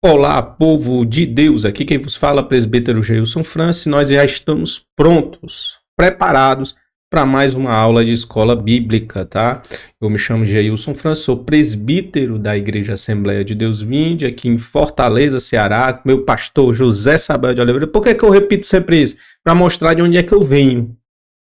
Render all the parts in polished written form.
Olá, povo de Deus, aqui quem vos fala é o presbítero Geilson França, e nós já estamos prontos, preparados para mais uma aula de escola bíblica, tá? Eu me chamo Geilson França, sou presbítero da Igreja Assembleia de Deus Vinde, aqui em Fortaleza, Ceará, com meu pastor José Sabel de Oliveira. Por que eu repito sempre isso? Para mostrar de onde é que eu venho.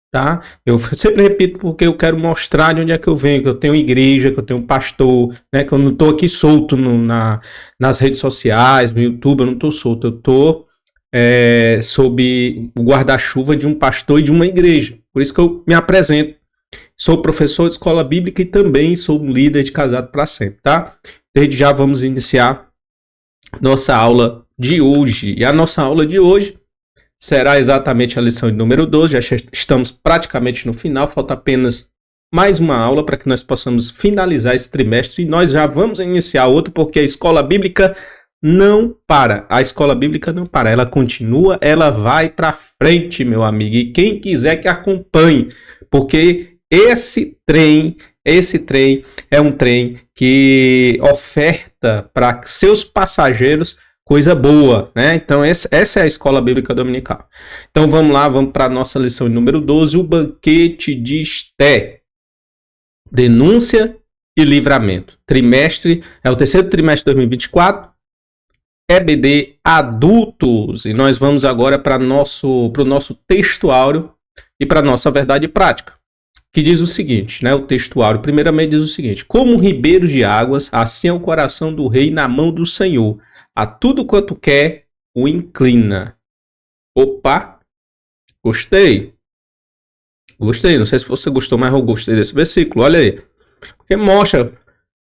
Tá? Eu sempre repito porque eu quero mostrar de onde é que eu venho, que eu tenho igreja, que eu tenho pastor, né? Que eu não estou aqui solto nas redes sociais, no YouTube, eu não estou solto, eu estou sob o guarda-chuva de um pastor e de uma igreja. Por isso que eu me apresento. Sou professor de escola bíblica e também sou um líder de Casado para Sempre, tá? Desde já vamos iniciar nossa aula de hoje. E a nossa aula de hoje será exatamente a lição de número 12, já estamos praticamente no final, falta apenas mais uma aula para que nós possamos finalizar esse trimestre e nós já vamos iniciar outro, porque a escola bíblica não para, ela continua, ela vai para frente, meu amigo, e quem quiser que acompanhe, porque esse trem é um trem que oferta para seus passageiros coisa boa, né? Então essa é a escola bíblica dominical. Então vamos lá, vamos para a nossa lição número 12, o banquete de Esté. Denúncia e livramento. Trimestre, é o terceiro trimestre de 2024, EBD adultos. E nós vamos agora para o nosso textuário e para a nossa verdade prática, que diz o seguinte, né? O textuário primeiramente diz o seguinte: como ribeiros de águas, assim é o coração do rei na mão do Senhor. A tudo quanto quer, o inclina. Opa! Gostei. Não sei se você gostou, mas eu gostei desse versículo. Olha aí. Porque mostra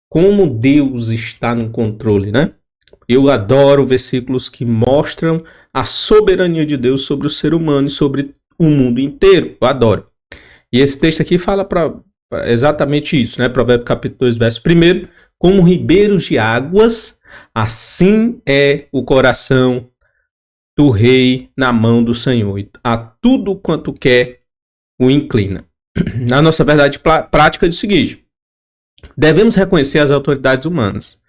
como Deus está no controle, né? Eu adoro versículos que mostram a soberania de Deus sobre o ser humano e sobre o mundo inteiro. Eu adoro. E esse texto aqui fala para exatamente isso, né? Provérbios capítulo 2, verso 1. Como ribeiros de águas, assim é o coração do rei na mão do Senhor. A tudo quanto quer, o inclina. Na nossa verdade prática é o seguinte: devemos reconhecer as autoridades humanas,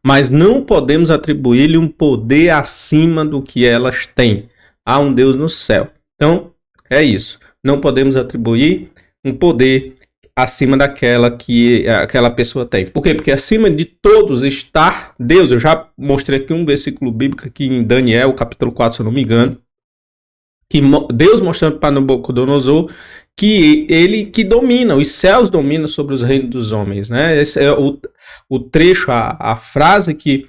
mas não podemos atribuir-lhe um poder acima do que elas têm. Há um Deus no céu. Então, é isso. Não podemos atribuir um poder acima daquela que aquela pessoa tem. Por quê? Porque acima de todos está Deus. Eu já mostrei aqui um versículo bíblico aqui em Daniel, capítulo 4, se eu não me engano, que Deus mostrando para Nabucodonosor que ele que domina, os céus dominam sobre os reinos dos homens, né? Esse é o trecho, a frase que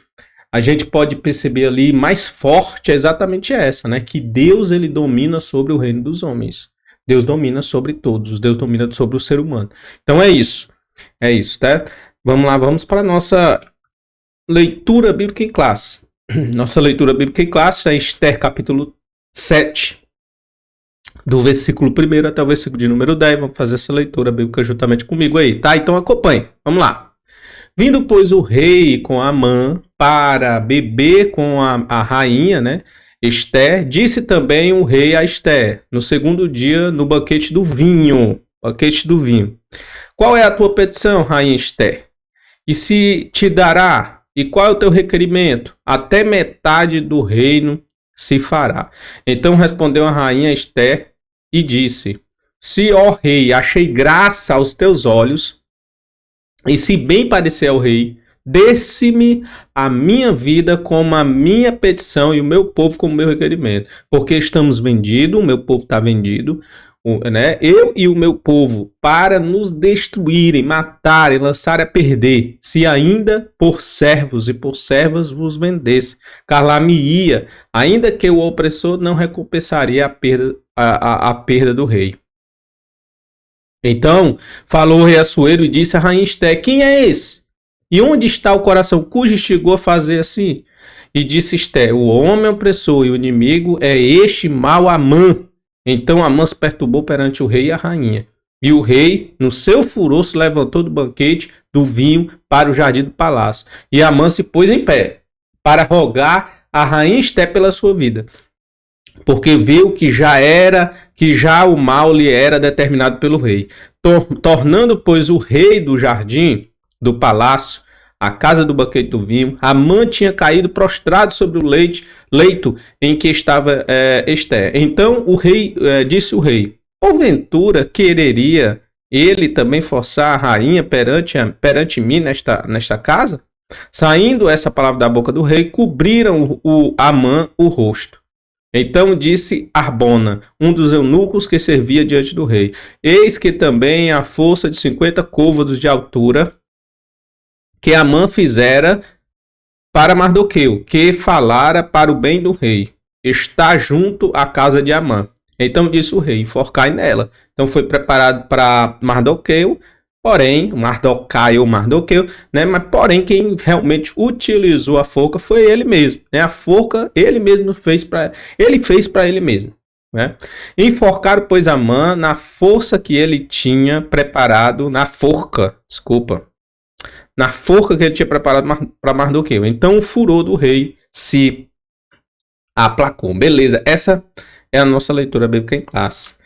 a gente pode perceber ali mais forte é exatamente essa, né? Que Deus ele domina sobre o reino dos homens. Deus domina sobre todos, Deus domina sobre o ser humano. Então é isso, tá? Vamos lá, vamos para a nossa leitura bíblica em classe. Nossa leitura bíblica em classe é Esther capítulo 7, do versículo 1 até o versículo de número 10. Vamos fazer essa leitura bíblica juntamente comigo aí, tá? Então acompanhe, vamos lá. Vindo, pois, o rei com Amã para beber com a rainha, né? Esther, disse também o rei a Esther, no segundo dia, no banquete do vinho. Qual é a tua petição, rainha Esther? E se te dará? E qual é o teu requerimento? Até metade do reino se fará. Então respondeu a rainha Esther e disse: se, ó rei, achei graça aos teus olhos, e se bem parecer ao rei, dê-se-me a minha vida como a minha petição e o meu povo como meu requerimento. Porque estamos vendidos, o meu povo está vendido, né? Eu e o meu povo, para nos destruírem, matarem, lançarem a perder, se ainda por servos e por servas vos vendesse. Calar-me-ia, ainda que o opressor não recompensaria a perda do rei. Então falou o rei Assuero e disse a rainha Esther: quem é esse? E onde está o coração cujo instigou a fazer assim? E disse Esther: o homem opressor e o inimigo é este mau Amã. Então Amã se perturbou perante o rei e a rainha. E o rei, no seu furor, se levantou do banquete do vinho para o jardim do palácio. E Amã se pôs em pé para rogar a rainha Esther pela sua vida, porque viu que já o mal lhe era determinado pelo rei. Tornando, pois, o rei do jardim do palácio a casa do banquete do vinho. Amã tinha caído prostrado sobre o leito em que estava Ester. Então o rei disse o rei: porventura quereria ele também forçar a rainha perante mim nesta casa? Saindo essa palavra da boca do rei, cobriram Amã o rosto. Então disse Arbona, um dos eunucos que servia diante do rei: eis que também a força de 50 côvados de altura que Amã fizera para Mardoqueu, que falara para o bem do rei, está junto à casa de Amã. Então disse o rei: enforcai nela. Então foi preparado para Mardoqueu, porém, Mardoqueu, né? Mas porém quem realmente utilizou a forca foi ele mesmo, né? A forca ele mesmo fez para ele mesmo, né? Enforcaram, pois, Amã na força que ele tinha preparado, na forca que ele tinha preparado para Mardoqueu. Então o furor do rei se aplacou. Beleza, essa é a nossa leitura bíblica em classe.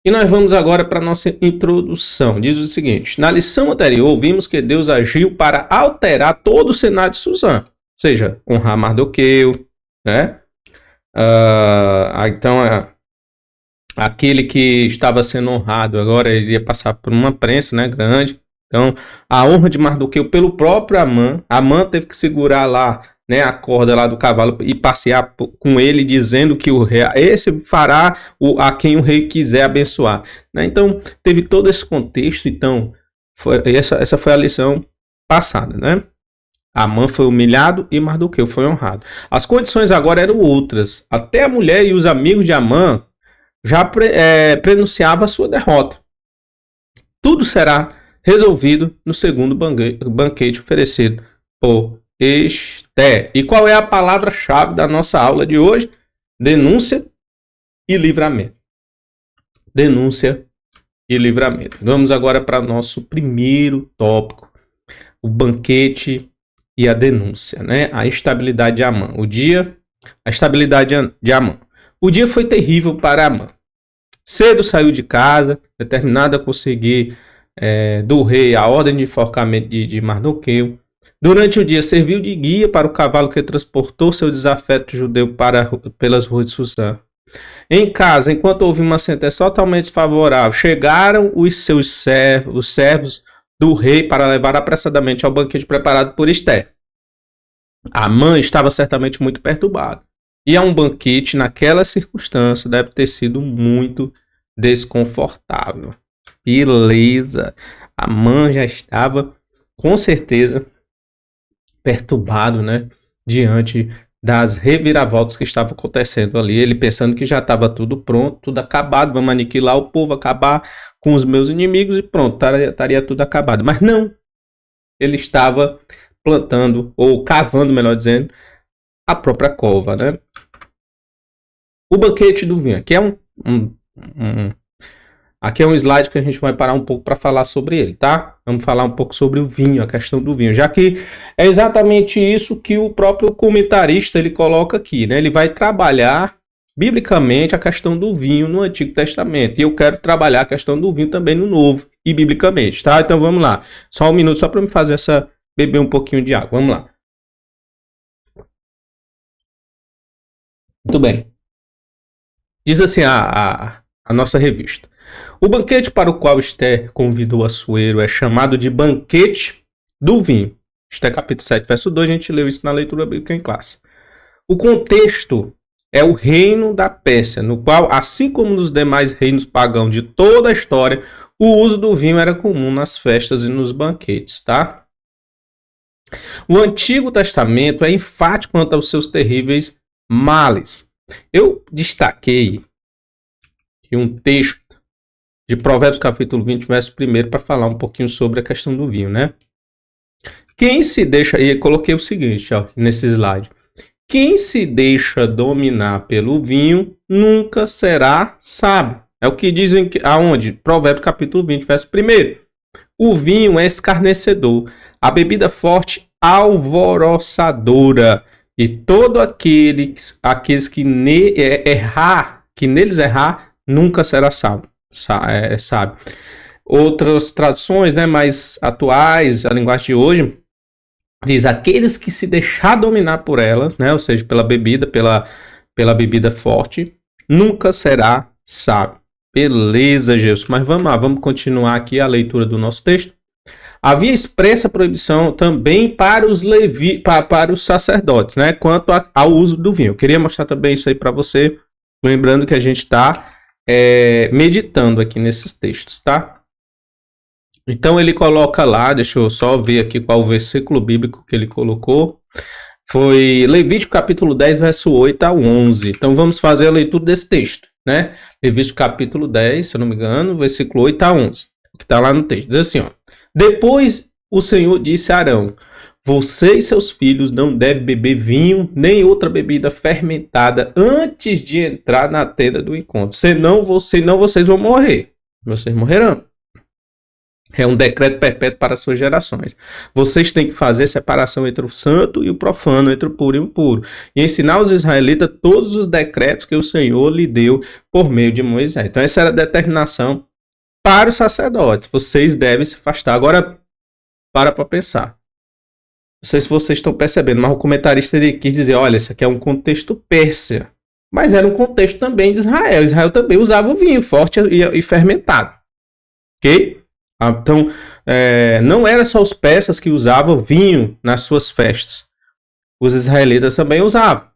E nós vamos agora para a nossa introdução. Diz o seguinte: na lição anterior, vimos que Deus agiu para alterar todo o cenário de Susã. Ou seja, honrar Mardoqueu, né? Então, aquele que estava sendo honrado agora iria passar por uma prensa, né, grande. Então, a honra de Mardoqueu pelo próprio Amã. Amã teve que segurar lá, né, a corda lá do cavalo e passear com ele, dizendo que o rei, esse fará a quem o rei quiser abençoar, né? Então teve todo esse contexto. Então essa foi a lição passada, né? Amã foi humilhado e Mardoqueu foi honrado. As condições agora eram outras. Até a mulher e os amigos de Amã já prenunciavam a sua derrota. Tudo será resolvido no segundo banquete oferecido por Ester. E qual é a palavra-chave da nossa aula de hoje? Denúncia e livramento. Denúncia e livramento. Vamos agora para o nosso primeiro tópico: o banquete e a denúncia, né? A instabilidade de Amã. A estabilidade de Amã. O dia foi terrível para Amã. Cedo saiu de casa, determinado a conseguir do rei a ordem de enforcamento de Mardoqueu. Durante o dia serviu de guia para o cavalo que transportou seu desafeto judeu pelas ruas de Susã. Em casa, enquanto houve uma sentença totalmente desfavorável, chegaram os servos do rei para levar apressadamente ao banquete preparado por Ester. Amã estava certamente muito perturbado. E a um banquete, naquela circunstância, deve ter sido muito desconfortável. Beleza. Amã já estava, com certeza, perturbado, né, diante das reviravoltas que estavam acontecendo ali. Ele pensando que já estava tudo pronto, tudo acabado, vamos aniquilar o povo, acabar com os meus inimigos e pronto, estaria tudo acabado. Mas não, ele estava plantando, ou cavando, melhor dizendo, a própria cova, né? O banquete do vinho, aqui é aqui é um slide que a gente vai parar um pouco para falar sobre ele, tá? Vamos falar um pouco sobre o vinho, a questão do vinho, já que é exatamente isso que o próprio comentarista ele coloca aqui, né? Ele vai trabalhar biblicamente a questão do vinho no Antigo Testamento, e eu quero trabalhar a questão do vinho também no Novo e biblicamente, tá? Então vamos lá, só um minuto só para me fazer beber um pouquinho de água, vamos lá. Muito bem. Diz assim a nossa revista: o banquete para o qual Ester convidou Assuero é chamado de banquete do vinho. Ester capítulo 7, verso 2, a gente leu isso na leitura bíblica em classe. O contexto é o reino da Pérsia, no qual, assim como nos demais reinos pagãos de toda a história, o uso do vinho era comum nas festas e nos banquetes, tá? O Antigo Testamento é enfático quanto aos seus terríveis males. Eu destaquei um texto de Provérbios capítulo 20, verso 1, para falar um pouquinho sobre a questão do vinho, né? Quem se deixa, e eu coloquei o seguinte, ó, nesse slide: quem se deixa dominar pelo vinho nunca será sábio. É o que dizem aonde? Provérbios capítulo 20, verso 1. O vinho é escarnecedor, a bebida forte alvoroçadora, e todo aqueles que neles errar nunca será sábio. Outras traduções, né, mais atuais, a linguagem de hoje, Diz, aqueles que se deixar dominar por elas, né, ou seja, pela bebida forte, nunca será sábio. Beleza, Jesus. Mas vamos lá, vamos continuar aqui a leitura do nosso texto. Havia expressa proibição também para os sacerdotes, né, quanto ao uso do vinho. Eu queria mostrar também isso aí para você, lembrando que a gente está meditando aqui nesses textos, tá? Então ele coloca lá, deixa eu só ver aqui qual o versículo bíblico que ele colocou. Foi Levítico capítulo 10, verso 8 a 11. Então vamos fazer a leitura desse texto, né? Levítico capítulo 10, se eu não me engano, versículo 8 a 11. Que está lá no texto. Diz assim, ó. Depois o Senhor disse a Arão, você e seus filhos não devem beber vinho nem outra bebida fermentada antes de entrar na tenda do encontro. Senão vocês vão morrer. Vocês morrerão. É um decreto perpétuo para as suas gerações. Vocês têm que fazer separação entre o santo e o profano, entre o puro e o impuro. E ensinar aos israelitas todos os decretos que o Senhor lhe deu por meio de Moisés. Então essa era a determinação para os sacerdotes. Vocês devem se afastar. Agora, para pensar. Não sei se vocês estão percebendo, mas o comentarista ele quis dizer, olha, esse aqui é um contexto pérsia. Mas era um contexto também de Israel. Israel também usava o vinho forte e fermentado. Ok? Então, não era só os persas que usavam vinho nas suas festas. Os israelitas também usavam.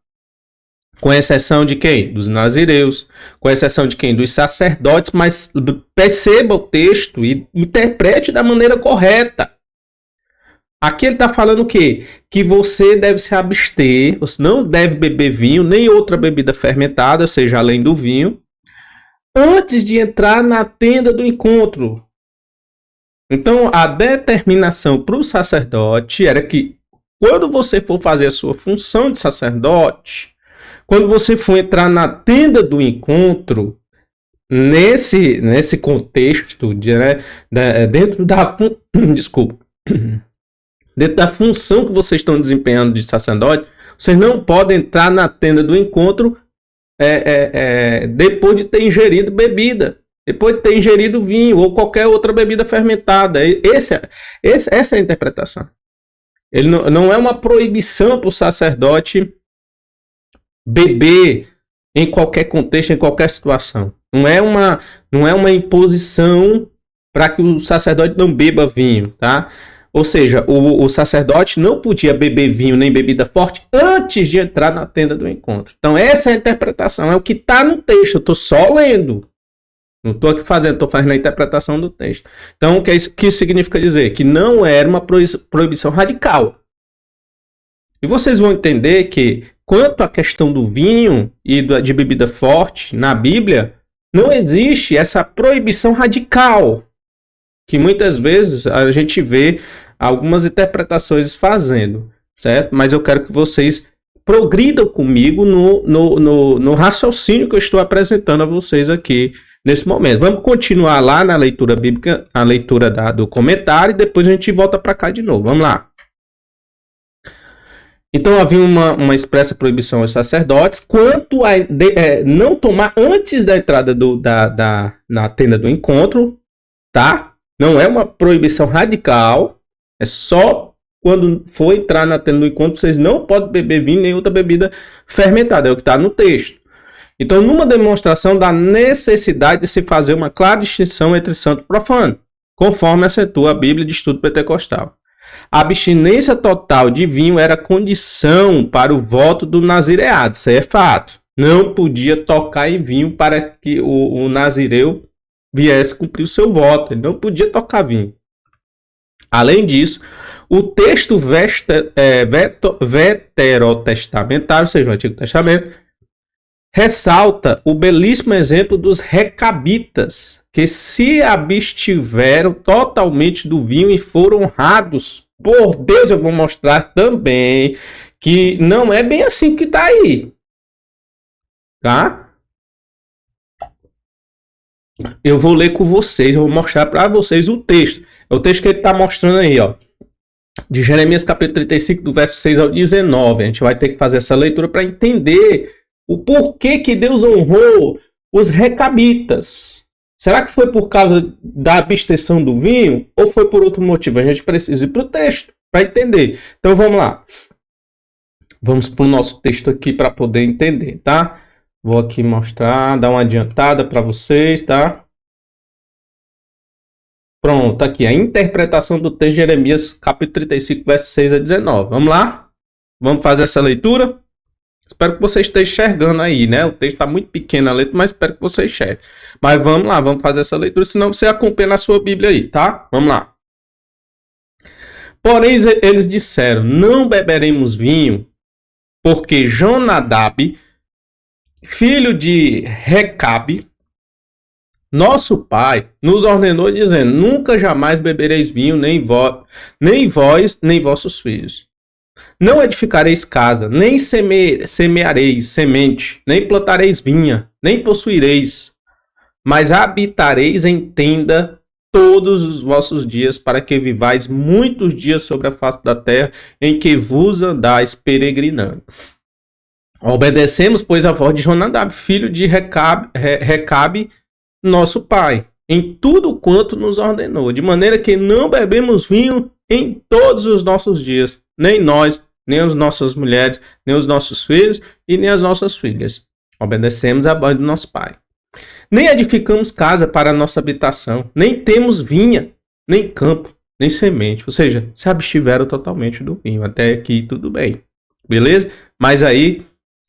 Com exceção de quem? Dos nazireus. Com exceção de quem? Dos sacerdotes. Mas perceba o texto e interprete da maneira correta. Aqui ele está falando o quê? Que você deve se abster, você não deve beber vinho, nem outra bebida fermentada, ou seja, além do vinho, antes de entrar na tenda do encontro. Então, a determinação para o sacerdote era que, quando você for fazer a sua função de sacerdote, quando você for entrar na tenda do encontro, nesse contexto, dentro da função que vocês estão desempenhando de sacerdote, vocês não podem entrar na tenda do encontro depois de ter ingerido bebida. Depois de ter ingerido vinho ou qualquer outra bebida fermentada. Essa é a interpretação. Ele não é uma proibição para o sacerdote beber em qualquer contexto, em qualquer situação. Não é uma imposição para que o sacerdote não beba vinho, tá? Ou seja, o sacerdote não podia beber vinho nem bebida forte antes de entrar na tenda do encontro. Então essa é a interpretação, é o que está no texto. Eu estou só lendo. Não estou aqui fazendo, estou fazendo a interpretação do texto. Então, o que isso significa dizer? Que não era uma proibição radical. E vocês vão entender que, quanto à questão do vinho e de bebida forte na Bíblia, não existe essa proibição radical, que muitas vezes a gente vê algumas interpretações fazendo, certo? Mas eu quero que vocês progridam comigo no raciocínio que eu estou apresentando a vocês aqui nesse momento. Vamos continuar lá na leitura bíblica, a leitura do comentário, e depois a gente volta para cá de novo. Vamos lá. Então havia uma expressa proibição aos sacerdotes quanto a não tomar antes da entrada na tenda do encontro, tá? Não é uma proibição radical, é só quando for entrar na tenda do encontro, vocês não podem beber vinho nem outra bebida fermentada, é o que está no texto. Então, numa demonstração da necessidade de se fazer uma clara distinção entre santo e profano, conforme acentua a Bíblia de Estudo Pentecostal. A abstinência total de vinho era condição para o voto do nazireado, isso aí é fato. Não podia tocar em vinho para que o nazireu viesse cumprir o seu voto, ele não podia tocar vinho. Além disso, o texto veterotestamentário, ou seja, o Antigo Testamento, ressalta o belíssimo exemplo dos recabitas, que se abstiveram totalmente do vinho e foram honrados por Deus. Eu vou mostrar também que não é bem assim que está aí, tá? Eu vou ler com vocês, eu vou mostrar para vocês o texto. É o texto que ele está mostrando aí, ó, de Jeremias capítulo 35, do verso 6 ao 19. A gente vai ter que fazer essa leitura para entender o porquê que Deus honrou os recabitas. Será que foi por causa da abstenção do vinho ou foi por outro motivo? A gente precisa ir para o texto para entender. Então vamos lá. Vamos para o nosso texto aqui para poder entender, tá? Vou aqui mostrar, dar uma adiantada para vocês, tá? Pronto, aqui a interpretação do texto de Jeremias, capítulo 35, versos 6 a 19. Vamos lá? Vamos fazer essa leitura? Espero que você esteja enxergando aí, né? O texto está muito pequeno a letra, mas espero que você enxergue. Mas vamos lá, vamos fazer essa leitura, senão você acompanha na sua Bíblia aí, tá? Vamos lá. Porém, eles disseram, não beberemos vinho, porque Jonadab, filho de Recabe, nosso pai, nos ordenou dizendo, nunca jamais bebereis vinho, nem vós, nem vossos filhos. Não edificareis casa, nem semeareis semente, nem plantareis vinha, nem possuireis, mas habitareis em tenda todos os vossos dias, para que vivais muitos dias sobre a face da terra, em que vos andais peregrinando. Obedecemos, pois, a voz de Jonadab, filho de Recabe, nosso pai, em tudo quanto nos ordenou, de maneira que não bebemos vinho em todos os nossos dias, nem nós, nem as nossas mulheres, nem os nossos filhos e nem as nossas filhas. Obedecemos a voz do nosso pai. Nem edificamos casa para a nossa habitação, nem temos vinha, nem campo, nem semente. Ou seja, se abstiveram totalmente do vinho. Até aqui tudo bem. Beleza? Mas aí,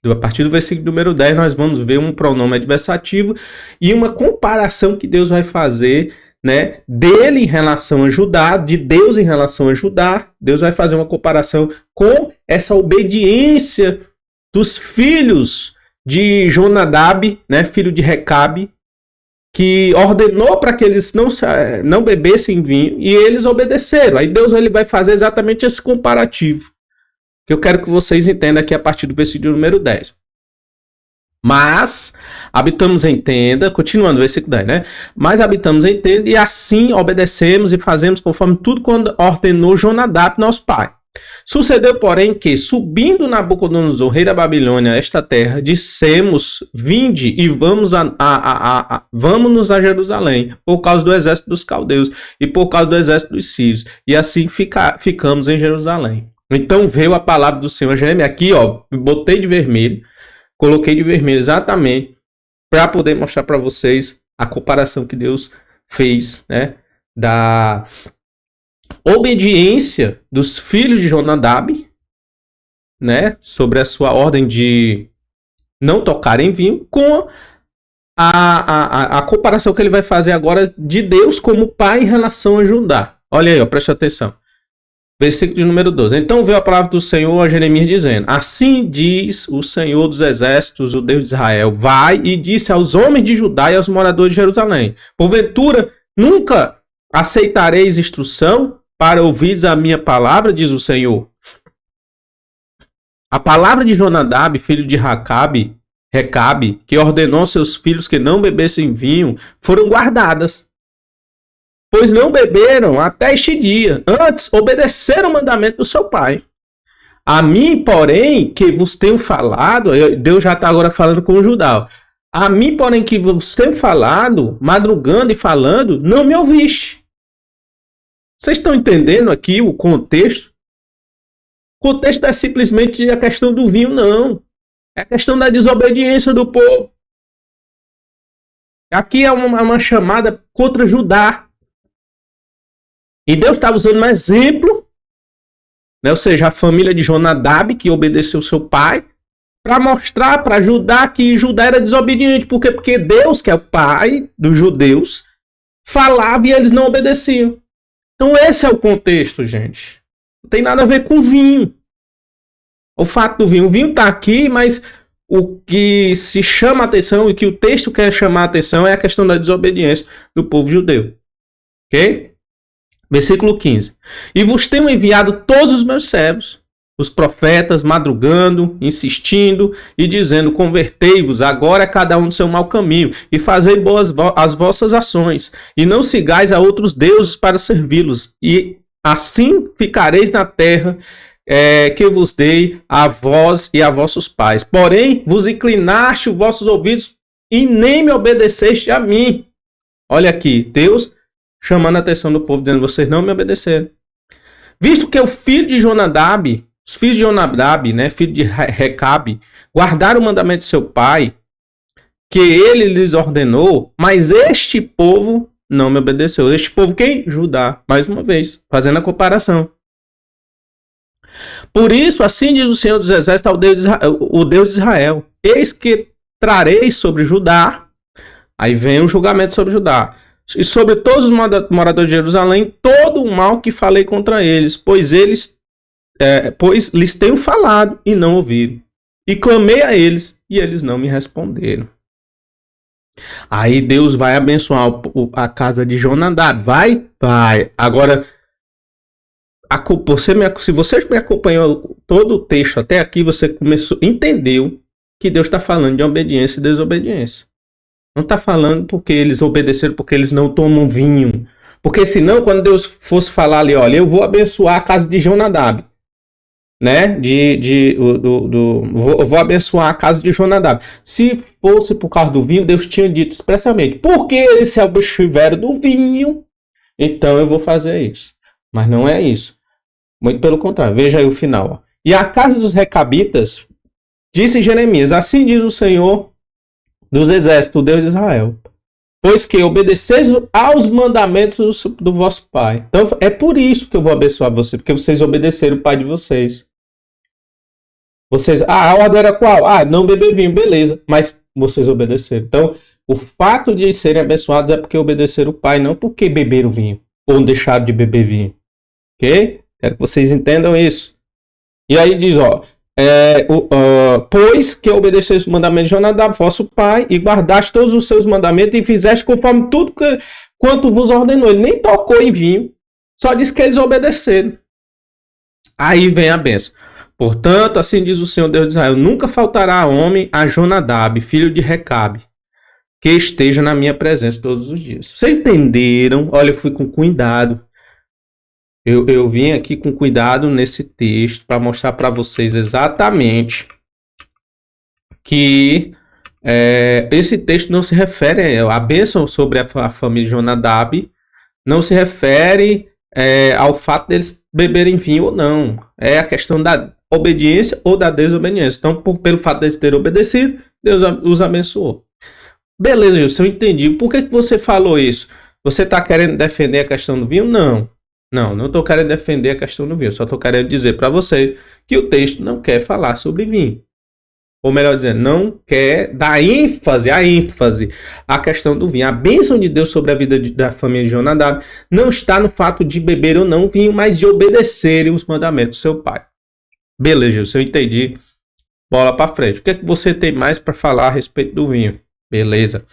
a partir do versículo número 10, nós vamos ver um pronome adversativo e uma comparação que Deus vai fazer, né, dele em relação a Judá, de Deus em relação a Judá. Deus vai fazer uma comparação com essa obediência dos filhos de Jonadab, né, filho de Recabe, que ordenou para que eles não bebessem vinho e eles obedeceram. Aí Deus ele vai fazer exatamente esse comparativo, que eu quero que vocês entendam aqui a partir do versículo número 10. Mas habitamos em tenda, continuando o versículo 10, né? Mas habitamos em tenda e assim obedecemos e fazemos conforme tudo quando ordenou Jonadab, nosso pai. Sucedeu, porém, que, subindo Nabucodonosor, rei da Babilônia, esta terra, dissemos, vinde e vamos-nos a Jerusalém, por causa do exército dos caldeus e por causa do exército dos sírios. E assim ficamos em Jerusalém. Então veio a palavra do Senhor Jeremias. Aqui, ó, botei de vermelho, coloquei de vermelho exatamente para poder mostrar para vocês a comparação que Deus fez, né, da obediência dos filhos de Jonadab, né, sobre a sua ordem de não tocar em vinho, com a comparação que ele vai fazer agora de Deus como pai em relação a Judá. Olha aí, ó, preste atenção. Versículo de número 12. Então veio a palavra do Senhor a Jeremias dizendo, assim diz o Senhor dos exércitos, o Deus de Israel, vai e disse aos homens de Judá e aos moradores de Jerusalém, porventura nunca aceitareis instrução para ouvires a minha palavra, diz o Senhor. A palavra de Jonadab, filho de Recabe, que ordenou aos seus filhos que não bebessem vinho, foram guardadas. Pois não beberam até este dia, antes obedeceram o mandamento do seu pai. A mim, porém, que vos tenho falado, Deus já está agora falando com o Judá. A mim, porém, que vos tenho falado, madrugando e falando, não me ouviste. Vocês estão entendendo aqui o contexto? O contexto não é simplesmente a questão do vinho, não. É a questão da desobediência do povo. Aqui é uma chamada contra Judá. E Deus estava usando um exemplo, né, ou seja, a família de Jonadab, que obedeceu seu pai, para mostrar para Judá que Judá era desobediente. Por quê? Porque Deus, que é o pai dos judeus, falava e eles não obedeciam. Então esse é o contexto, gente. Não tem nada a ver com vinho. O fato do vinho. O vinho está aqui, mas o que se chama a atenção e que o texto quer chamar a atenção é a questão da desobediência do povo judeu. Ok? Versículo 15. E vos tenho enviado todos os meus servos, os profetas, madrugando, insistindo e dizendo, convertei-vos agora cada um do seu mau caminho e fazei boas as vossas ações e não sigais a outros deuses para servi-los e assim ficareis na terra que eu vos dei a vós e a vossos pais. Porém, vos inclinaste os vossos ouvidos e nem me obedeceste a mim. Olha aqui, Deus chamando a atenção do povo, dizendo, vocês não me obedeceram. Visto que o filho de Jonadab, os filhos de Jonadab, né, filho de Recabe, guardaram o mandamento de seu pai, que ele lhes ordenou, mas este povo não me obedeceu. Este povo quem? Judá, mais uma vez, fazendo a comparação. Por isso, assim diz o Senhor dos Exércitos, o Deus de Israel, eis que trarei sobre Judá, aí vem o julgamento sobre Judá, e sobre todos os moradores de Jerusalém, todo o mal que falei contra eles, pois lhes tenho falado e não ouviram. E clamei a eles, e eles não me responderam. Aí Deus vai abençoar a casa de Jonadab. Vai? Vai. Agora, se você me acompanhou todo o texto até aqui, você entendeu que Deus está falando de obediência e desobediência. Não está falando porque eles obedeceram, porque eles não tomam vinho. Porque senão, quando Deus fosse falar ali, olha, eu vou abençoar a casa de Jonadab, né? Eu vou abençoar a casa de Jonadab. Se fosse por causa do vinho, Deus tinha dito expressamente, porque eles se abstiveram do vinho, então eu vou fazer isso. Mas não é isso. Muito pelo contrário. Veja aí o final. Ó. E a casa dos recabitas, disse Jeremias, assim diz o Senhor dos exércitos, o Deus de Israel, pois que obedeceis aos mandamentos do vosso pai. Então é por isso que eu vou abençoar você, porque vocês obedeceram o pai de vocês. A ordem era qual? Não beber vinho, beleza, mas vocês obedeceram. Então, o fato de serem abençoados é porque obedeceram o pai, não porque beberam vinho, ou deixaram de beber vinho. Ok? Quero que vocês entendam isso. E aí diz, pois que obedeceis os mandamentos de Jonadab, vosso pai, e guardaste todos os seus mandamentos, e fizeste conforme tudo quanto vos ordenou. Ele nem tocou em vinho, só disse que eles obedeceram. Aí vem a bênção. Portanto, assim diz o Senhor Deus de Israel, nunca faltará homem a Jonadab, filho de Recabe, que esteja na minha presença todos os dias. Vocês entenderam? Olha, eu fui com cuidado. Eu vim aqui com cuidado nesse texto para mostrar para vocês exatamente que esse texto não se refere a bênção sobre a família de Jonadab, não se refere ao fato deles beberem vinho ou não. É a questão da obediência ou da desobediência. Então, pelo fato deles terem obedecido, Deus os abençoou. Beleza, Gilson, eu entendi. Por que você falou isso? Você está querendo defender a questão do vinho? Não estou querendo defender a questão do vinho. Só estou querendo dizer para você que o texto não quer falar sobre vinho. Ou melhor dizendo, não quer dar ênfase à questão do vinho. A bênção de Deus sobre a vida da família de Jonadab não está no fato de beber ou não vinho, mas de obedecerem os mandamentos do seu pai. Beleza, eu entendi. Bola para frente. O que é que você tem mais para falar a respeito do vinho? Beleza.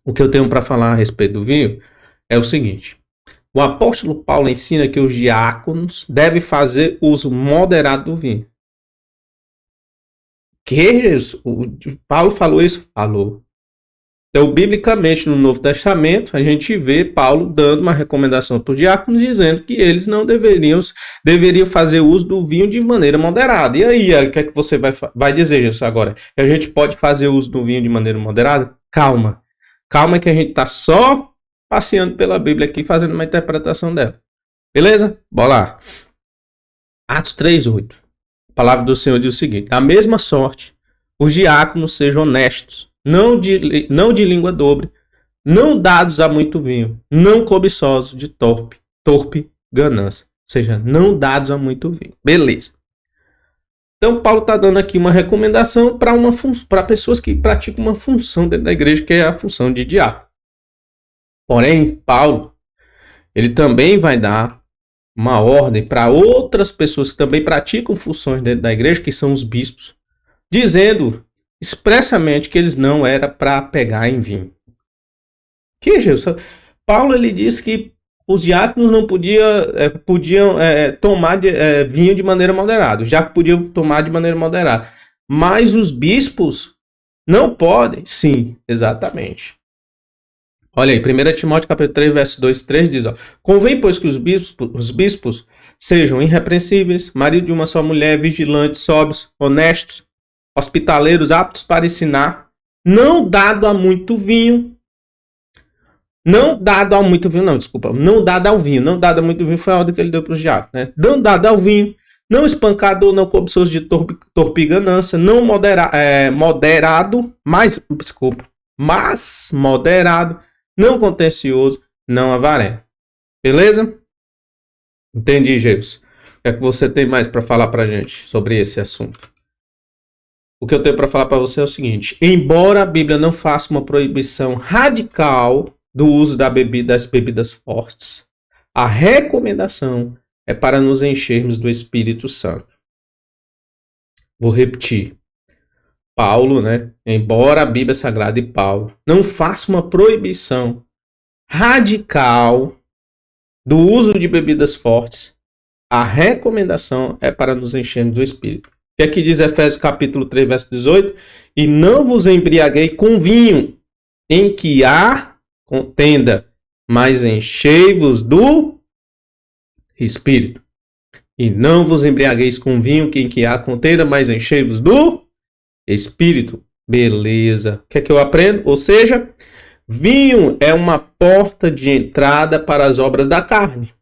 O que eu tenho para falar a respeito do vinho é o seguinte. O apóstolo Paulo ensina que os diáconos devem fazer uso moderado do vinho. Que Paulo falou isso? Falou. Então, biblicamente, no Novo Testamento, a gente vê Paulo dando uma recomendação para os diáconos, dizendo que eles não deveriam fazer uso do vinho de maneira moderada. E aí, o que é que você vai dizer isso agora? Que a gente pode fazer uso do vinho de maneira moderada? Calma que a gente está só passeando pela Bíblia aqui, fazendo uma interpretação dela. Beleza? Bora lá. Atos 3:8. A palavra do Senhor diz o seguinte: da mesma sorte, os diáconos sejam honestos, não de língua dobre, não dados a muito vinho, não cobiçosos de torpe ganância. Ou seja, não dados a muito vinho. Beleza. Então, Paulo está dando aqui uma recomendação para pessoas que praticam uma função dentro da igreja, que é a função de diácono. Porém, Paulo, ele também vai dar uma ordem para outras pessoas que também praticam funções dentro da igreja, que são os bispos, dizendo expressamente que eles não eram para pegar em vinho. Paulo ele diz que os diáconos não podiam tomar vinho de maneira moderada, já que podiam tomar de maneira moderada, mas os bispos não podem? Sim, exatamente. Olha aí, 1 Timóteo capítulo 3, verso 2 e 3 diz, convém, pois, que os bispos sejam irrepreensíveis, marido de uma só mulher, vigilantes, sóbrios, honestos, hospitaleiros, aptos para ensinar, não dado a muito vinho, Não dado ao muito vinho, não, desculpa. Não dado ao vinho. Não dado ao muito vinho foi a ordem que ele deu para os diabos, né? Não dado ao vinho. Não espancador, não cobiçoso de torpe e ganância. Não moderado, mas moderado. Não contencioso, não avarento. Beleza? Entendi, Gilson. O que é que você tem mais para falar para gente sobre esse assunto? O que eu tenho para falar para você é o seguinte: embora a Bíblia não faça uma proibição radical do uso das bebidas fortes, a recomendação é para nos enchermos do Espírito Santo. Vou repetir. Paulo, né? Embora a Bíblia Sagrada e Paulo não faça uma proibição radical do uso de bebidas fortes, a recomendação é para nos enchermos do Espírito. O que é que diz Efésios capítulo 3, verso 18? E não vos embriaguei com vinho, em que há contenda, mas enchei-vos do Espírito. E não vos embriagueis com vinho, em que há contenda, mas enchei-vos do Espírito. Beleza. O que é que eu aprendo? Ou seja, vinho é uma porta de entrada para as obras da carne.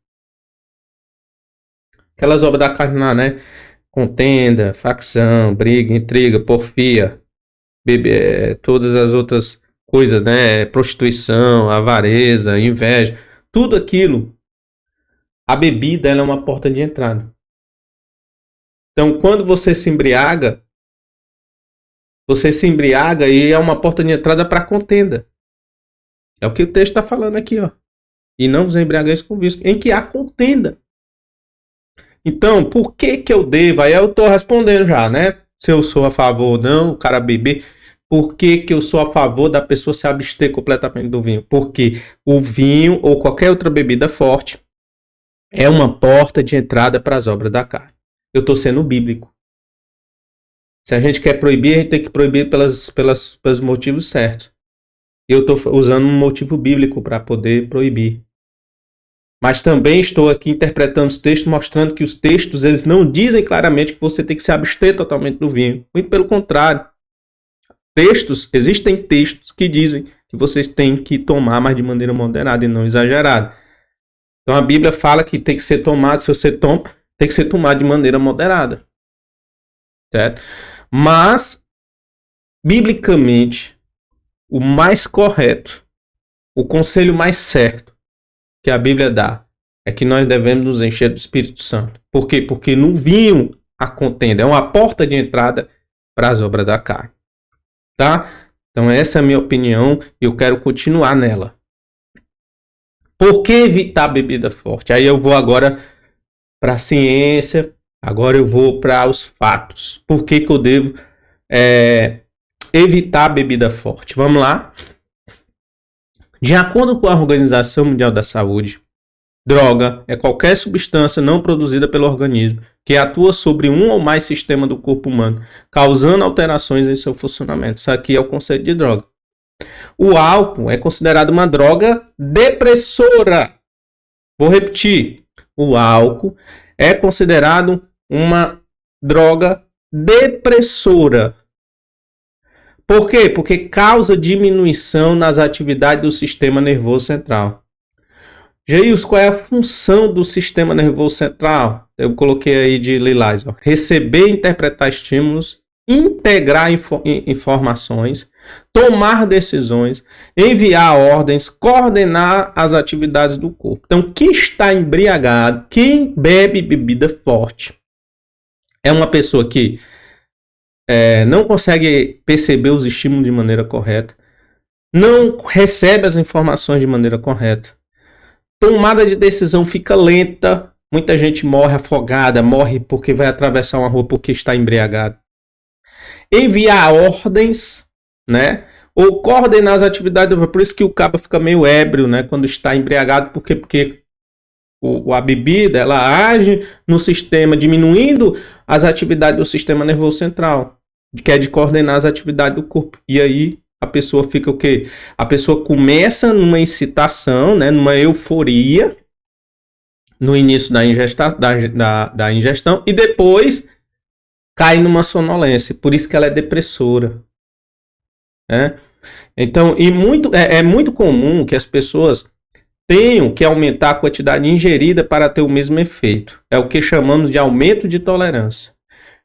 Aquelas obras da carne lá, né? Contenda, facção, briga, intriga, porfia, todas as outras coisas, né? Prostituição, avareza, inveja, tudo aquilo. A bebida ela é uma porta de entrada. Então, quando você se embriaga e é uma porta de entrada para a contenda. É o que o texto está falando aqui, ó. E não vos embriagueis com vinho, em que há contenda. Então, por que eu devo? Aí eu estou respondendo já, né? Se eu sou a favor ou não, o cara beber. Por que eu sou a favor da pessoa se abster completamente do vinho? Porque o vinho ou qualquer outra bebida forte é uma porta de entrada para as obras da carne. Eu estou sendo bíblico. Se a gente quer proibir, a gente tem que proibir pelos motivos certos. Eu estou usando um motivo bíblico para poder proibir. Mas também estou aqui interpretando os textos, mostrando que os textos eles não dizem claramente que você tem que se abster totalmente do vinho. Muito pelo contrário. Existem textos que dizem que vocês têm que tomar, mas de maneira moderada e não exagerada. Então a Bíblia fala que tem que ser tomado, se você toma, tem que ser tomado de maneira moderada. Certo? Mas, biblicamente, o mais correto, o conselho mais certo que a Bíblia dá é que nós devemos nos encher do Espírito Santo. Por quê? Porque no vinho a contenda é uma porta de entrada para as obras da carne. Tá? Então essa é a minha opinião e eu quero continuar nela. Por que evitar bebida forte? Aí eu vou agora para a ciência, agora eu vou para os fatos. Por que eu devo evitar bebida forte? Vamos lá. De acordo com a Organização Mundial da Saúde, droga é qualquer substância não produzida pelo organismo que atua sobre um ou mais sistemas do corpo humano, causando alterações em seu funcionamento. Isso aqui é o conceito de droga. O álcool é considerado uma droga depressora. Vou repetir. O álcool é considerado uma droga depressora. Por quê? Porque causa diminuição nas atividades do sistema nervoso central. Geils, qual é a função do sistema nervoso central? Eu coloquei aí de lilás. Ó. Receber e interpretar estímulos, integrar informações, tomar decisões, enviar ordens, coordenar as atividades do corpo. Então, quem está embriagado, quem bebe bebida forte, é uma pessoa que não consegue perceber os estímulos de maneira correta, não recebe as informações de maneira correta, tomada de decisão fica lenta, muita gente morre afogada, morre porque vai atravessar uma rua porque está embriagado. Enviar ordens, né? Ou coordenar as atividades, por isso que o cabo fica meio ébrio, né? Quando está embriagado, porque a bebida ela age no sistema, diminuindo as atividades do sistema nervoso central, que é de coordenar as atividades do corpo. E aí a pessoa fica o quê? A pessoa começa numa excitação, né? Numa euforia, no início da ingestão, e depois cai numa sonolência. Por isso que ela é depressora. Né? Então, é muito comum que as pessoas tenham que aumentar a quantidade ingerida para ter o mesmo efeito. É o que chamamos de aumento de tolerância.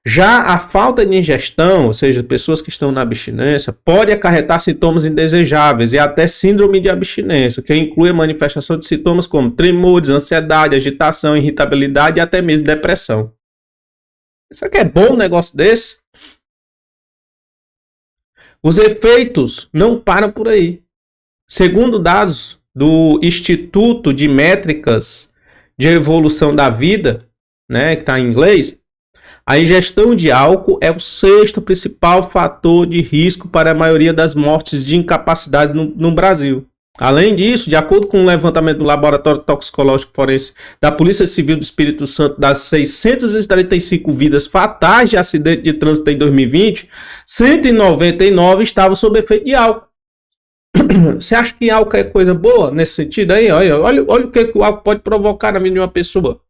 Já a falta de ingestão, ou seja, pessoas que estão na abstinência, pode acarretar sintomas indesejáveis e até síndrome de abstinência, que inclui a manifestação de sintomas como tremores, ansiedade, agitação, irritabilidade e até mesmo depressão. Será que é bom um negócio desse? Os efeitos não param por aí. Segundo dados do Instituto de Métricas de Evolução da Vida, né, que está em inglês, a ingestão de álcool é o sexto principal fator de risco para a maioria das mortes de incapacidade no Brasil. Além disso, de acordo com o levantamento do Laboratório Toxicológico Forense da Polícia Civil do Espírito Santo, das 635 vidas fatais de acidente de trânsito em 2020, 199 estavam sob efeito de álcool. Você acha que álcool é coisa boa nesse sentido aí? Olha o que o álcool pode provocar na vida de uma pessoa.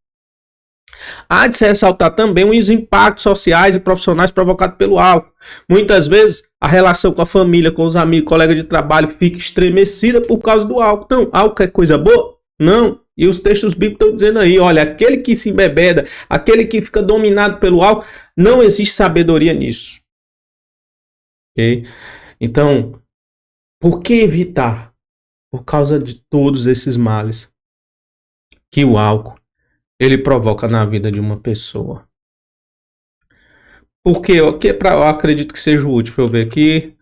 Há de se ressaltar também os impactos sociais e profissionais provocados pelo álcool. Muitas vezes, a relação com a família, com os amigos, colegas de trabalho fica estremecida por causa do álcool. Então, álcool é coisa boa? Não. E os textos bíblicos estão dizendo aí, olha, aquele que se embebeda, aquele que fica dominado pelo álcool, não existe sabedoria nisso. Ok? Então, por que evitar? Por causa de todos esses males que o álcool ele provoca na vida de uma pessoa. Por quê? Eu acredito que seja útil. Deixa eu ver aqui.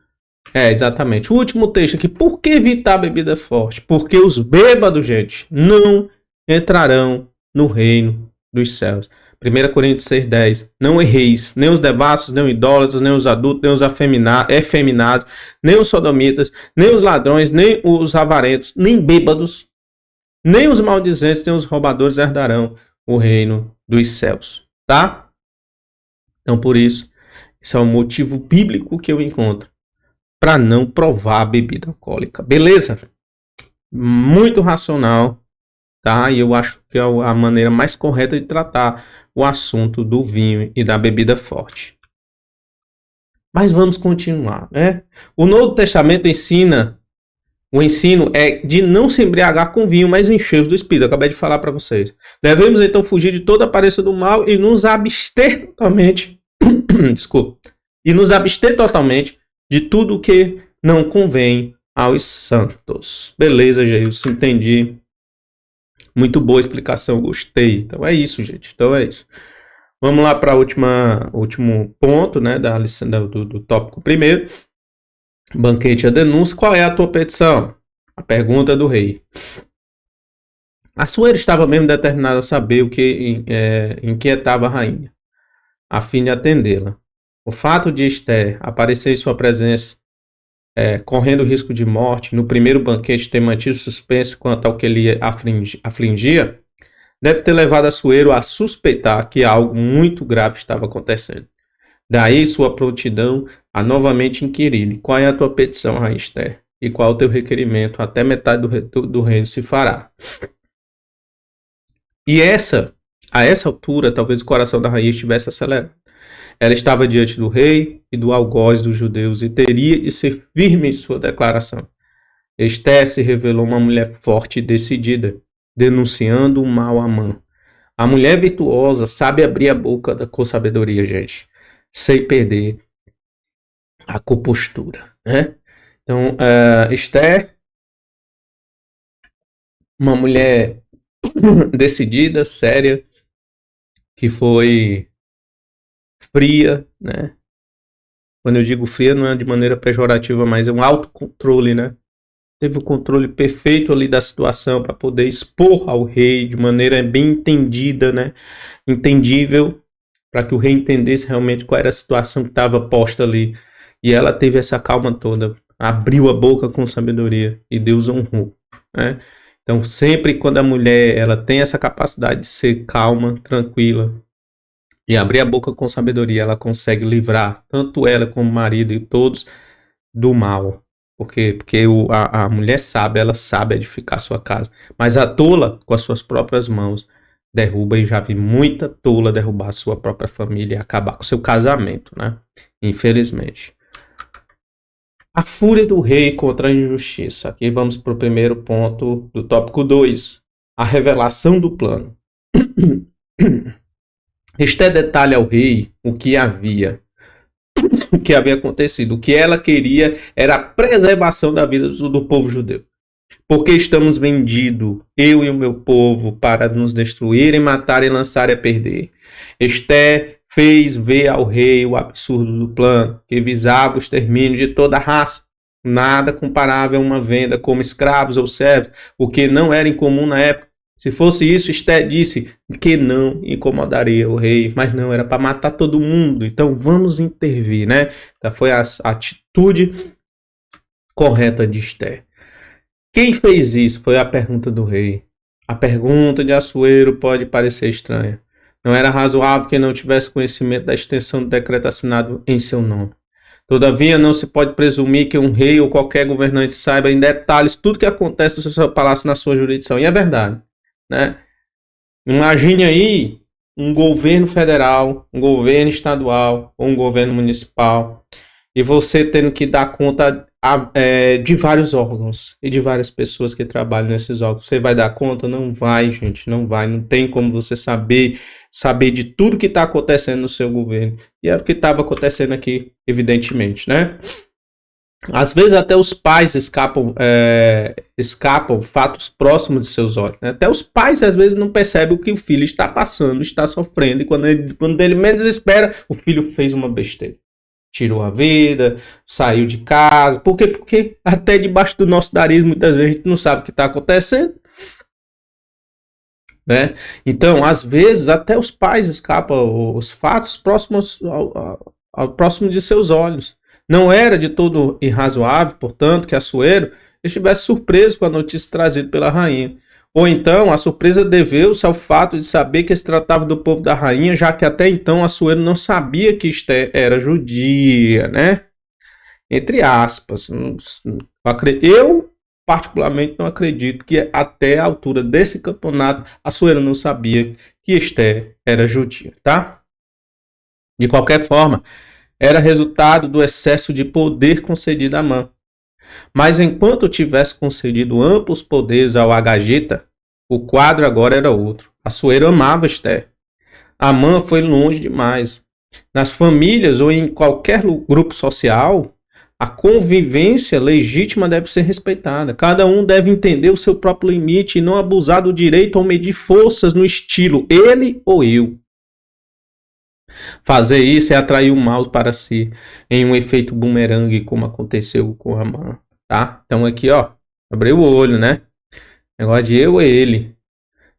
Exatamente. O último texto aqui. Por que evitar bebida forte? Porque os bêbados, gente, não entrarão no reino dos céus. 1 Coríntios 6,10. Não erreis, nem os devassos, nem os idólatras, nem os adultos, nem os efeminados, nem os sodomitas, nem os ladrões, nem os avarentos, nem bêbados, nem os maldizentes, nem os roubadores herdarão o reino dos céus, tá? Então, por isso, esse é o motivo bíblico que eu encontro para não provar a bebida alcoólica. Beleza? Muito racional, tá? E eu acho que é a maneira mais correta de tratar o assunto do vinho e da bebida forte. Mas vamos continuar, né? O Novo Testamento ensina... O ensino é de não se embriagar com vinho, mas encher do Espírito. Eu acabei de falar para vocês. Devemos então fugir de toda aparência do mal e nos abster totalmente. Desculpa. E nos abster totalmente de tudo que não convém aos santos. Beleza, Geilson, entendi. Muito boa explicação, gostei. Então é isso, gente. Então é isso. Vamos lá para o último ponto, né, do tópico primeiro. Banquete a denúncia. Qual é a tua petição? A pergunta do rei. Assuero estava mesmo determinado a saber o que inquietava a rainha, a fim de atendê-la. O fato de Esther aparecer em sua presença, correndo risco de morte, no primeiro banquete ter mantido suspense quanto ao que lhe afligia, deve ter levado Assuero a suspeitar que algo muito grave estava acontecendo. Daí sua prontidão a novamente inquirir-lhe: qual é a tua petição, rainha Esther? E qual o teu requerimento? Até metade do reino se fará. E a essa altura, talvez o coração da rainha estivesse acelerado. Ela estava diante do rei e do algoz dos judeus e teria de ser firme em sua declaração. Esther se revelou uma mulher forte e decidida, denunciando o mal a Amã. A mulher virtuosa sabe abrir a boca com sabedoria, gente, sem perder a compostura, né? Então, Esther, uma mulher decidida, séria, que foi fria, né? Quando eu digo fria, não é de maneira pejorativa, mas é um autocontrole, né? Teve o controle perfeito ali da situação para poder expor ao rei de maneira bem entendida, né? Entendível, para que o rei entendesse realmente qual era a situação que estava posta ali. E ela teve essa calma toda, abriu a boca com sabedoria e Deus honrou, né? Então, sempre quando a mulher ela tem essa capacidade de ser calma, tranquila e abrir a boca com sabedoria, ela consegue livrar tanto ela como o marido e todos do mal. Porque a mulher sábia, ela sabe edificar sua casa. Mas a tola, com as suas próprias mãos, derruba, e já vi muita tola derrubar a sua própria família e acabar com seu casamento, né? Infelizmente. A fúria do rei contra a injustiça. Aqui vamos para o primeiro ponto do tópico 2. A revelação do plano. Este detalhe ao rei o que havia acontecido. O que ela queria era a preservação da vida do povo judeu. Porque estamos vendidos, eu e o meu povo, para nos destruírem, matarem, lançarem a perder. Esté fez ver ao rei o absurdo do plano, que visava o extermínio de toda a raça. Nada comparável a uma venda como escravos ou servos, o que não era incomum na época. Se fosse isso, Esté disse que não incomodaria o rei, mas não, era para matar todo mundo. Então vamos intervir, né? Então, foi a atitude correta de Esté. Quem fez isso? Foi a pergunta do rei. A pergunta de Assuero pode parecer estranha. Não era razoável que não tivesse conhecimento da extensão do decreto assinado em seu nome. Todavia, não se pode presumir que um rei ou qualquer governante saiba em detalhes tudo que acontece no seu palácio na sua jurisdição. E é verdade, né? Imagine aí um governo federal, um governo estadual ou um governo municipal e você tendo que dar conta de vários órgãos e de várias pessoas que trabalham nesses órgãos. Você vai dar conta? Não vai, gente, não vai. Não tem como você saber de tudo que está acontecendo no seu governo. E era o que estava acontecendo aqui, evidentemente, né? Às vezes até os pais escapam fatos próximos de seus olhos. Né? Até os pais às vezes não percebem o que o filho está passando, está sofrendo. E quando ele menos espera, o filho fez uma besteira. Tirou a vida, saiu de casa. Por quê? Porque até debaixo do nosso nariz, muitas vezes, a gente não sabe o que está acontecendo. Né? Então, às vezes, até os pais escapam os fatos próximos próximo de seus olhos. Não era de todo irrazoável, portanto, que Assuero estivesse surpreso com a notícia trazida pela rainha. Ou então, a surpresa deveu-se ao fato de saber que se tratava do povo da rainha, já que até então Assuero não sabia que Esté era judia, né? Entre aspas. Eu, particularmente, não acredito que até a altura desse campeonato Assuero não sabia que Esté era judia, tá? De qualquer forma, era resultado do excesso de poder concedido a Amã. Mas enquanto tivesse concedido amplos poderes ao Agagita, o quadro agora era outro. Assuero amava Esté. Amã foi longe demais. Nas famílias ou em qualquer grupo social, a convivência legítima deve ser respeitada. Cada um deve entender o seu próprio limite e não abusar do direito ou medir forças no estilo ele ou eu. Fazer isso é atrair o mal para si, em um efeito bumerangue, como aconteceu com Amã. Tá? Então aqui, ó, abriu o olho, né? Negócio de eu e ele.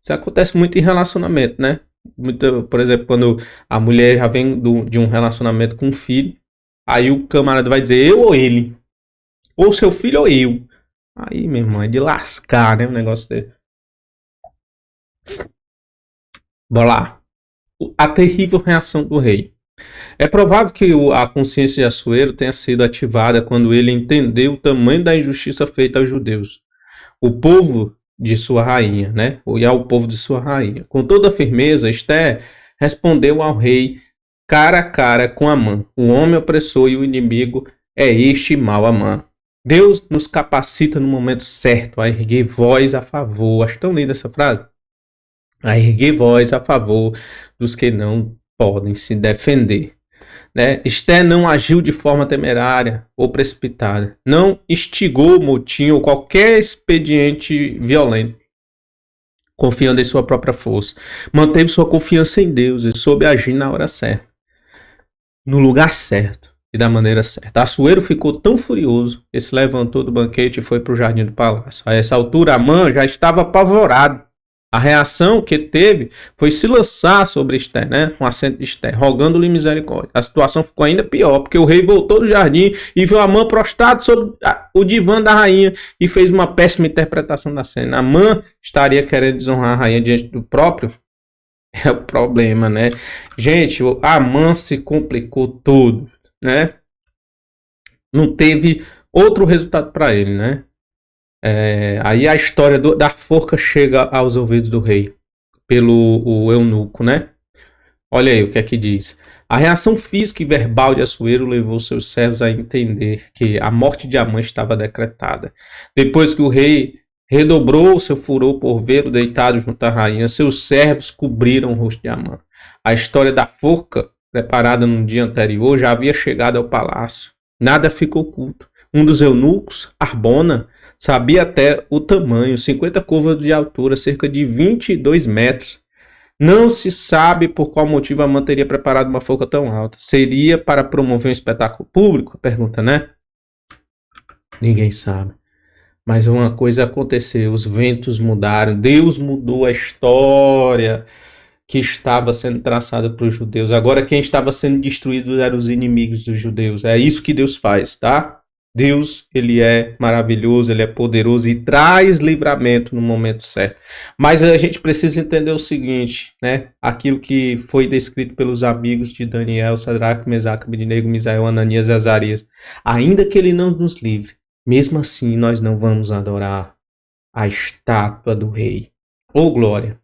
Isso acontece muito em relacionamento, né? Muito, por exemplo, quando a mulher já vem de um relacionamento com um filho, aí o camarada vai dizer eu ou ele. Ou seu filho ou eu. Aí, meu irmão, é de lascar, né? O negócio dele. Bora lá. A terrível reação do rei. É provável que a consciência de Assuero tenha sido ativada quando ele entendeu o tamanho da injustiça feita aos judeus, o povo de sua rainha, né? E ao povo de sua rainha. Com toda firmeza, Esté respondeu ao rei cara a cara com Amã. O homem opressor e o inimigo é este mau Amã. Deus nos capacita no momento certo a erguer voz a favor. Acho tão linda essa frase. A erguer voz a favor dos que não podem se defender. Né? Esté não agiu de forma temerária ou precipitada. Não instigou motim ou qualquer expediente violento, confiando em sua própria força. Manteve sua confiança em Deus e soube agir na hora certa, no lugar certo e da maneira certa. Assuero ficou tão furioso que se levantou do banquete e foi para o jardim do palácio. A essa altura, Amã já estava apavorado. A reação que teve foi se lançar sobre Esté, né? Com assento de Esté, rogando-lhe misericórdia. A situação ficou ainda pior, porque o rei voltou do jardim e viu Amã prostrado sobre o divã da rainha e fez uma péssima interpretação da cena. Amã estaria querendo desonrar a rainha diante do próprio? É o problema, né? Gente, Amã se complicou todo, né? Não teve outro resultado para ele, né? Aí a história da forca chega aos ouvidos do rei, pelo eunuco, né? Olha aí o que é que diz. A reação física e verbal de Assuero levou seus servos a entender que a morte de Amã estava decretada. Depois que o rei redobrou seu furor por vê-lo deitado junto à rainha, seus servos cobriram o rosto de Amã. A história da forca, preparada no dia anterior, já havia chegado ao palácio. Nada ficou oculto. Um dos eunucos, Arbona, sabia até o tamanho, 50 côvados de altura, cerca de 22 metros. Não se sabe por qual motivo Amã teria preparado uma forca tão alta. Seria para promover um espetáculo público? Pergunta, né? Ninguém sabe. Mas uma coisa aconteceu, os ventos mudaram, Deus mudou a história que estava sendo traçada para os judeus. Agora quem estava sendo destruído eram os inimigos dos judeus. É isso que Deus faz, tá? Deus, ele é maravilhoso, ele é poderoso e traz livramento no momento certo. Mas a gente precisa entender o seguinte, né? Aquilo que foi descrito pelos amigos de Daniel, Sadraque, Mesaque, Abednego, Misael, Ananias e Azarias. Ainda que ele não nos livre, mesmo assim nós não vamos adorar a estátua do rei. Ô glória!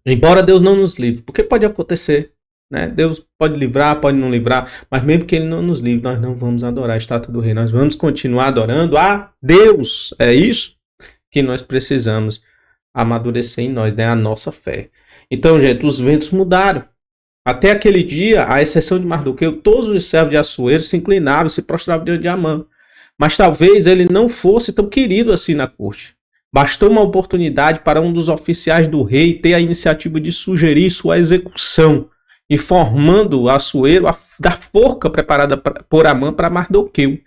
Embora Deus não nos livre, porque pode acontecer, né? Deus pode livrar, pode não livrar, mas mesmo que ele não nos livre, nós não vamos adorar a estátua do rei, nós vamos continuar adorando a Deus. É isso que nós precisamos amadurecer em nós, né? A nossa fé. Então, gente, os ventos mudaram. Até aquele dia, à exceção de Mardoqueu, todos os servos de Assuero se inclinavam, se prostravam diante de Amã. Mas talvez ele não fosse tão querido assim na corte. Bastou uma oportunidade para um dos oficiais do rei ter a iniciativa de sugerir sua execução, informando Assuero da forca preparada por Amã para Mardoqueu.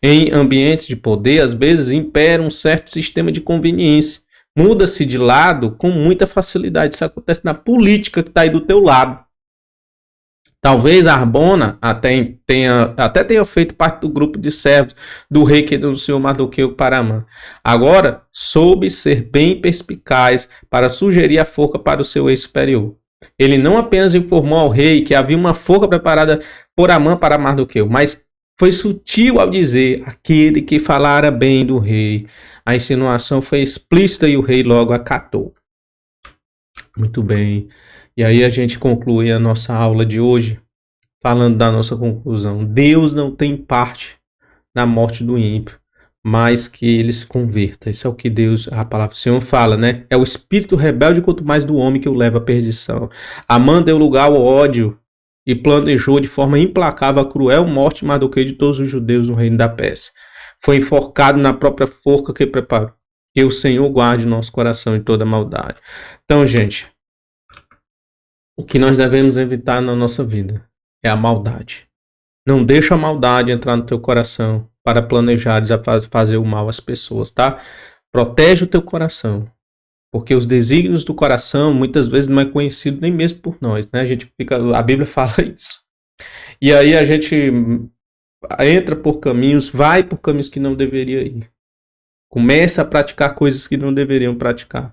Em ambientes de poder, às vezes impera um certo sistema de conveniência. Muda-se de lado com muita facilidade. Isso acontece na política que está aí do teu lado. Talvez Arbona até tenha feito parte do grupo de servos do rei que denunciou Mardoqueu para Amã. Agora, soube ser bem perspicaz para sugerir a forca para o seu ex-superior. Ele não apenas informou ao rei que havia uma forca preparada por Amã para Mardoqueu, mas foi sutil ao dizer aquele que falara bem do rei. A insinuação foi explícita e o rei logo acatou. Muito bem. E aí a gente conclui a nossa aula de hoje falando da nossa conclusão. Deus não tem parte na morte do ímpio, mas que ele se converta. Isso é o que Deus, a palavra do Senhor fala, né? É o espírito rebelde quanto mais do homem que o leva à perdição. Amã deu lugar ao ódio e planejou de forma implacável a cruel morte Mardoqueu de todos os judeus no reino da Pérsia. Foi enforcado na própria forca que preparou. Que o Senhor guarde nosso coração em toda maldade. Então, gente, o que nós devemos evitar na nossa vida é a maldade. Não deixa a maldade entrar no teu coração para planejar fazer o mal às pessoas, tá? Protege o teu coração, porque os desígnios do coração muitas vezes não é conhecido nem mesmo por nós, né? A Bíblia fala isso. E aí a gente entra por caminhos, vai por caminhos que não deveria ir. Começa a praticar coisas que não deveriam praticar.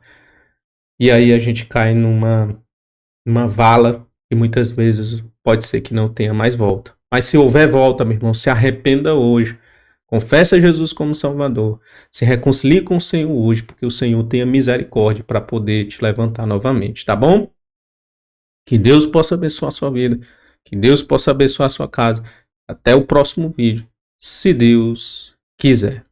E aí a gente cai numa vala que muitas vezes pode ser que não tenha mais volta. Mas se houver volta, meu irmão, se arrependa hoje. Confessa Jesus como Salvador. Se reconcilie com o Senhor hoje, porque o Senhor tenha misericórdia para poder te levantar novamente, tá bom? Que Deus possa abençoar a sua vida. Que Deus possa abençoar a sua casa. Até o próximo vídeo, se Deus quiser.